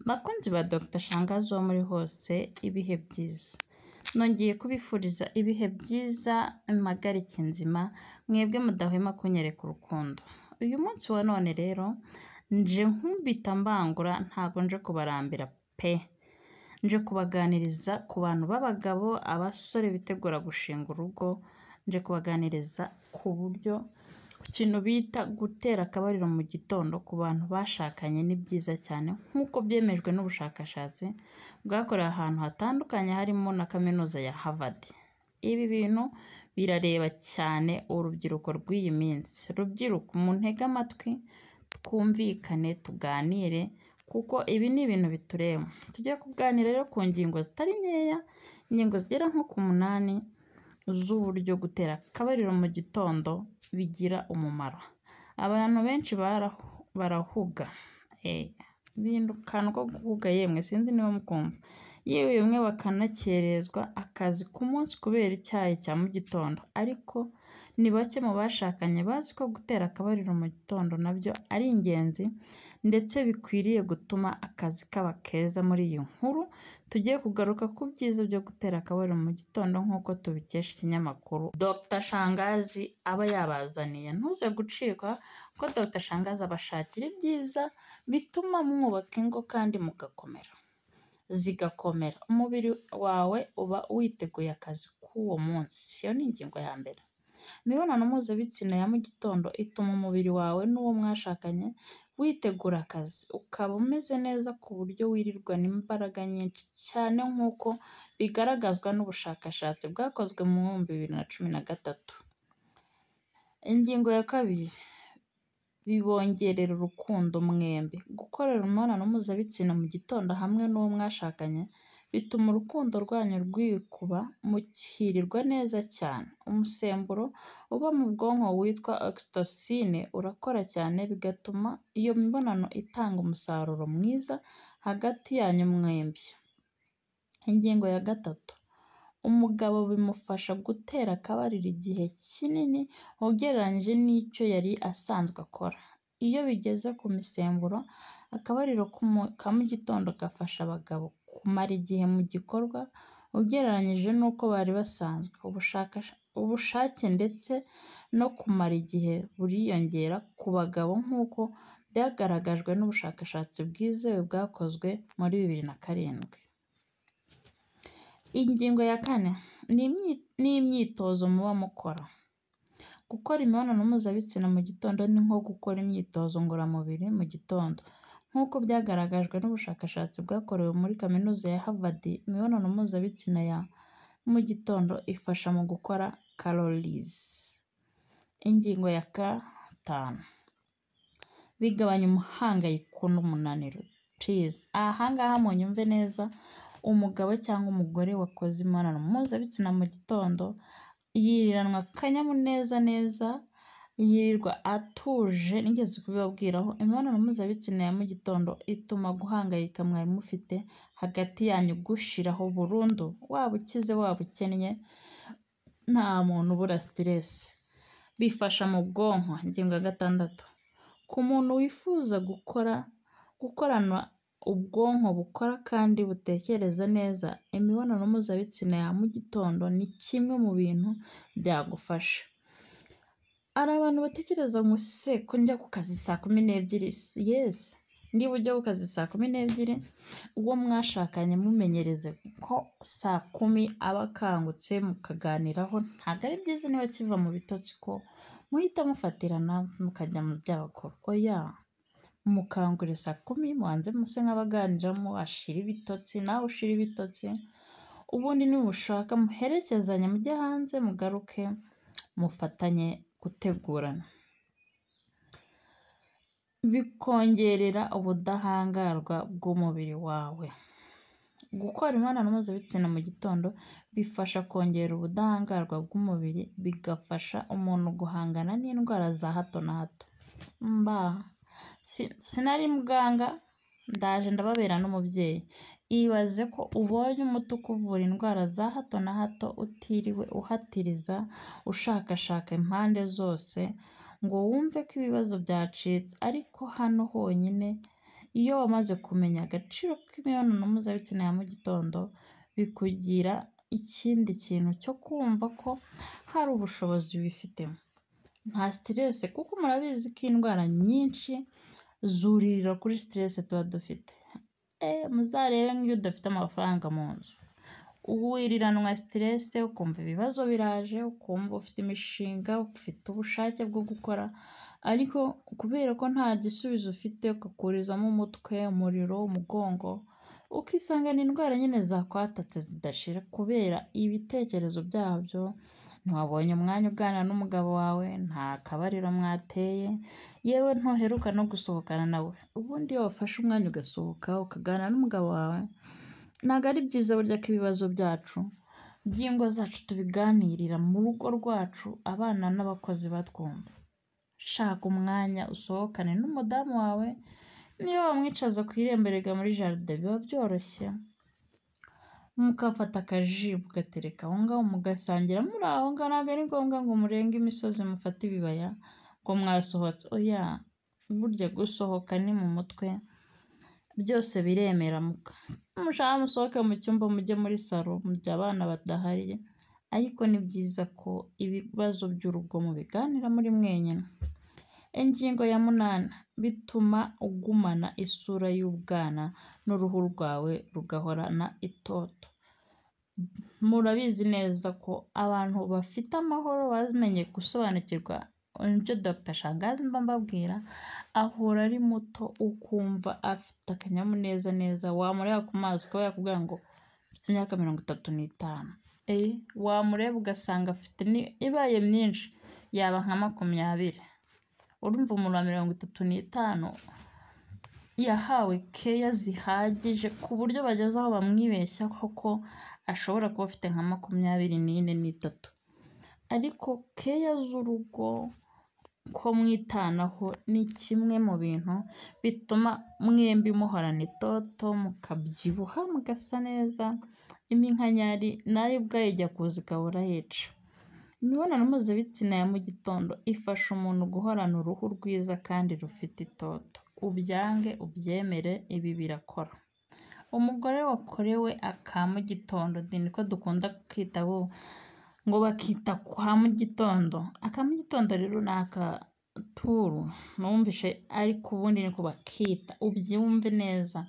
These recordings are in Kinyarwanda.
Bakunzi ba Dr Shangazi wo muri hose ibihe byiza. Nongeye kubifuriza ibihe byiza impagarike nzima mwebwe mudahwema kunyereka urukundo. Uyu munsi wa none rero nje nkubita mbangura ntago nje kubarambira pe. Nje kubaganiriza ku bantu b'abagabo, abasore bitegura gushinga urugo, nje kubaganiriza ku buryo ikintu bita gutera akabariro mu gitondo ku bantu bashakanye ni byiza cyane nk'uko byemejwe n'ubushakashatsi bwakorewe ahantu hatandukanye harimo na kaminuza ya Harvard. Ibi bintu birareba cyane urubyiruko rw'iyi minsi. Rubyiruko muntege amatwi twumvikane tuganire kuko ibi ni ibintu bitureba. Tugiye kuganira rero ku ngingo zitari nkeya, ingingo zigera nko ku 8 z'uburyo gutera akabariro mu gitondo bigira umumaro. Abantu benshi barahuga bintu kantu ko guhuga, yemwe sinzi niba mukumva, yewe bimwe bakanakerezwa akazi ku munsi kubera icyayi cya mu gitondo, ariko ni bake mu bashakanye bazi ko gutera akabariro mu gitondo nabyo ari ingenzi ndetse bikwiriye gutuma akazi kaba keza. Muri iyi nkuru tugiye kugaruka ku byiza byo gutera akabariro mu gitondo nk'uko tubikesha ikinyamakuru Dr Shangazi aba yabazaniye. Ntuze gucikwa ko Dr Shangazi abashakira ibyiza bituma mwubaka ingo kandi mugakomera zigakomera. Umubiri wawe uba witeguye akazi k'uwo munsi. Iyo ni ingingo ya mbere. Imibonano mpuzabitsina ya mu gitondo ituma umubiri wawe n'uwo mwashakanye witegura akazi, ukaba umeze neza ku buryo wirirwana imbaraga nyinshi cyane nk'uko bigaragazwa n'ubushakashatsi bwakozwe mu 2013. Ingingo ya kabiri, bibongerera urukundo mwembi. Gukorera imibonano mpuzabitsina mu gitondo hamwe n'uwo mwashakanye bituma urukundo rwanyu rwikuba, mukirirwa neza cyane. Umusemburo uba mu bwonko witwa oxytocin urakora cyane, bigatuma iyo mibonano itanga umusaruro mwiza hagati yanyu mwembi. Ingingo ya gatatu, umugabo bimufasha gutera akabariro igihe kinini ugereranyije n'icyo yari asanzwe akora. Iyo bigeze ku misemburo, akabariro ka mu gitondo gafasha abagabo kumara igihe mu gikorwa ugereranyije n'uko bari basanzwe. Ubushake ndetse no kumara igihe buriyongera ku bagabo nk'uko byagaragajwe n'ubushakashatsi bwizewe bwakozwe muri 2007. Ingingo ya kane ni imyitozo muba mukora. Gukora imibonano mpuzabitsina mu gitondo ni nko gukora imyitozo ngororamubiri mu gitondo nk'uko byagaragajwe n'ubushakashatsi bwakorewe muri kaminuza ya Harvard. Imibonano mpuzabitsina ya mu gitondo ifasha mu gukora calories. Ingingo ya gatanu, bigabanya umuhangayiko n'umunaniro. Please, ahangaha munyumve neza, umugabo cyangwa umugore wakoze imibonano mpuzabitsina mu gitondo yiriranwa akanyamuneza neza, yirirwa atuje. Nigeze kubibabwiraho, imibonano mpuzabitsina ya mu gitondo ituma guhangayika mwari mufite hagati yanyu gushiraho burundu. Waba ukize waba ukennye, nta muntu ubura stress. Bifasha mu bwonko. Ingingo ya gatandatu, ku muntu wifuza gukorana ubwonko bukora kandi butekereza neza, imibonano mpuzabitsina ya mu gitondo ni kimwe mu bintu byagufasha. Ari abantu batekereza ngo se ko njya ku kazi saa 12. Yes, niba ujya ku kazi saa 12, uwo mwashakanye mumenyereze ko saa 10 aba akangutse mukaganiraho. Ntabwo ari byiza niba kiva mu bitotsi ko muhita mufatirana mukajya mu by'abakuru. Oya, mukangure saa 10 mubanze muse nk'abaganiramo, ashira ibitotsi nawe ushira ibitotsi, ubundi nimushaka muherekezanya mujye hanze mugaruke mufatanye gutegurana. Bikongerera ubudahangarwa bw'umubiri wawe. Gukora imibonano mpuzabitsina mu gitondo bifasha kongera ubudahangarwa bw'umubiri, bigafasha umuntu guhangana n'indwara za hato na hato. Sinari muganga, ndaje ndababera n'umubyeyi. Ibaze ko ubonye umuti ukuvura indwara za hato na hato utiriwe uhatiriza ushakashaka impande zose ngo wumve ko ibibazo byacitse, ariko hano honyine Iyo wamaze kumenya agaciro k'imibonano mpuzabitsina ya mu gitondo, bikugira ikindi kintu cyo kumva ko hari ubushobozi wifitemo. Nta stress kuko murabizi ko indwara nyinshi zuririra kuri stress tuba dufite. Muzarebe nk'iyo udafite amafaranga mu nzu, wiriranwa stress, ukumva ibibazo biraje, ukumva ufite imishinga, ufite ubushake bwo gukora, ariko kubera ko nta gisubizo ufite ukakurizamo umutwe, umuriro, umugongo, ukisangana indwara nyine zakwatatse zidashira kubera ibitekerezo byabyo. Ntiwabonye umwanya uganira n'umugabo wawe, nta kabariro mwateye, yewe ntuheruka no gusohokana nawe. Ubundi iyo wafashe umwanya ugasohoka ukaganira n'umugabo wawe, ntabwo ari byiza burya ko ibibazo byacu by'ingo zacu tubiganirira mu rugo rwacu, abana n'abakozi batwumva. Shaka umwanya usohokane n'umudamu wawe, niyo wamwicaza ku irembo erega muri jaride biba byoroshye, mukafata akaji mugatereka aho ngaho mugasangira muri aho ngaho. Ntabwo ari ngombwa ngo murenge imisozi mufate ibibaya ngo mwasohotse, oya, burya gusohoka ni mu mutwe, byose biremera. Mushaka musohoke mu cyumba mujye muri salo mu gihe abana badahari, ariko ni byiza ko ibibazo by'urugo mubiganira muri mwenyine. Ingingo ya 8, bituma ugumana isura y'ubwana n'uruhu rwawe rugahorana itoto. Murabizi neza ko abantu bafite amahoro bamenye gusobanukirwa ibyo Dr. Shangazi mba mbabwira, ahora ari muto ukumva afite akanyamuneza neza, wamureba ku maso ukaba yakubwira ngo mfite imyaka 35. Wamureba ugasanga afite ibaye myinshi yaba nka 20. Urumva umuntu wa 35 yahawe keya zihagije ku buryo bageze aho bamwibeshya koko ashobora kuba afite nka 24 n'itatu. Ariko keya z'urugo ko mwitanaho ni kimwe mu bintu bituma mwembi muhorana itoto, mukabyibuha, mugasa neza, iminkanyari nayo ubwayo ijya kuza ikabura yica. Imibonano mpuzabitsina ya mu gitondo ifasha umuntu guhorana uruhu rwiza kandi rufite itoto. Ubyange ubyemere, ibi birakora. Umugore wakorewe aka mu gitondo, niko dukunda kwita ngo bakita kwa mu gitondo. Aka mu gitondo rero ni akaturu, numvishe ariko ubundi niko bakita, ubyumve neza.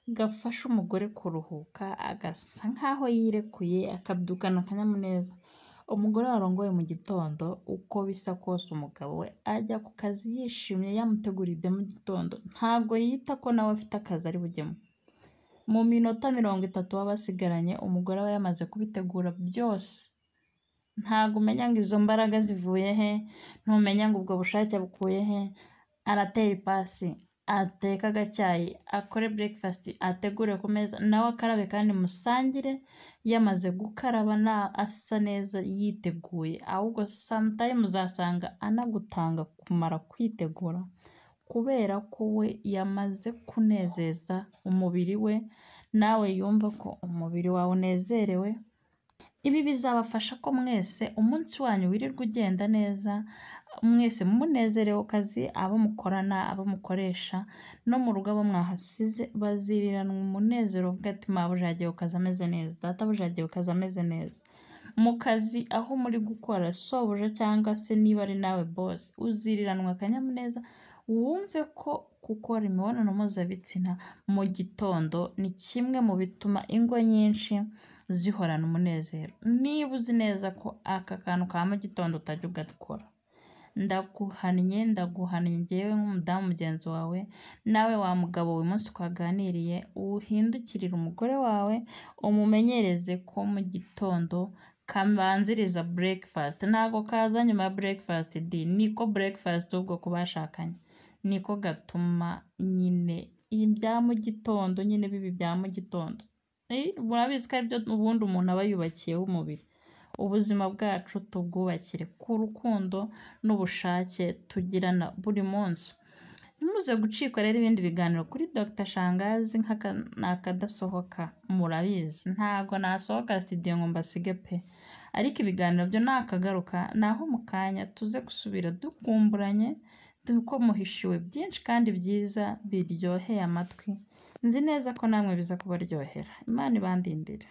Gafasha umugore kuruhuka, agasa nkaho yirekuye, akabyukana akanyamuneza. Umugore warongoye mu gitondo, uko bisa kose umugabo we ajya ku kazi yishimye, yamuteguriye ibyo mu gitondo, ntabwo yita ko nawe afite akazi ari bujyemo. Mu minota 30 baba basigaranye, umugore aba yamaze kubitegura byose. Ntabwo umenya ngo izo mbaraga zivuye he, ntumenya ngo ubwo bushake bukuye he. Aratera ipasi, ateka agacyayi, akore breakfast, ategure ku meza, nawe akarabe kandi musangire yamaze gukaraba asa neza yiteguye. Ahubwo sometime uzasanga anagutanga kumara kwitegura kubera ko we yamaze kunezeza umubiri we, nawe yumva ko umubiri wawe unezerewe. Ibi bizabafasha ko mwese umunsi wanyu wirirwa ugenda neza, mwese munezerewe kazi, abo mukorana, abo mukoresha, no mu rugo abo mwahasize baziriranwa umunezero, uvuga ati mabuja yagiye ku kazi ameze neza, databuja yagiye ku kazi ameze neza. Mu kazi aho muri gukora, sobuja cyangwa se niba ari nawe boss, uziriranwa akanyamuneza, wumve ko gukora imibonano mpuzabitsina mu gitondo ni kimwe mu bituma ingo nyinshi zihorana umunezero. Niba uzi neza ko aka kantu ka mu gitondo utajya ugakora, ndaguhannye ngewe nk'umudamu mugenzi wawe, nawe wa mugabo uyu munsi twaganiriye, uhindukirire umugore wawe, umumenyereze ko mu gitondo kabanziriza breakfast, ntago kaza nyuma ya breakfast. Niko breakfast ubwo ku bashakanye, niko gatuma nyine ibya mu gitondo nyine bibi bya mu gitondo. Murabizi ko aribyo ubundi umuntu aba yubakiyeho umubiri. Ubuzima bwacu tubwubakire ku rukundo n'ubushake tugirana buri munsi. Ntimuze gucikwa rero ibindi biganiro kuri Dr. Shangazi nakadasohoka. Murabizi ntago nasohoka studio ngo mbasige pe, ariko ibiganiro byo nakagaruka naho mu kanya tuze gusubira dukumburanye, kuko muhishiwe byinshi kandi byiza biryoheye amatwi, nzi neza ko namwe biza kubaryohera. Imana ibandindire.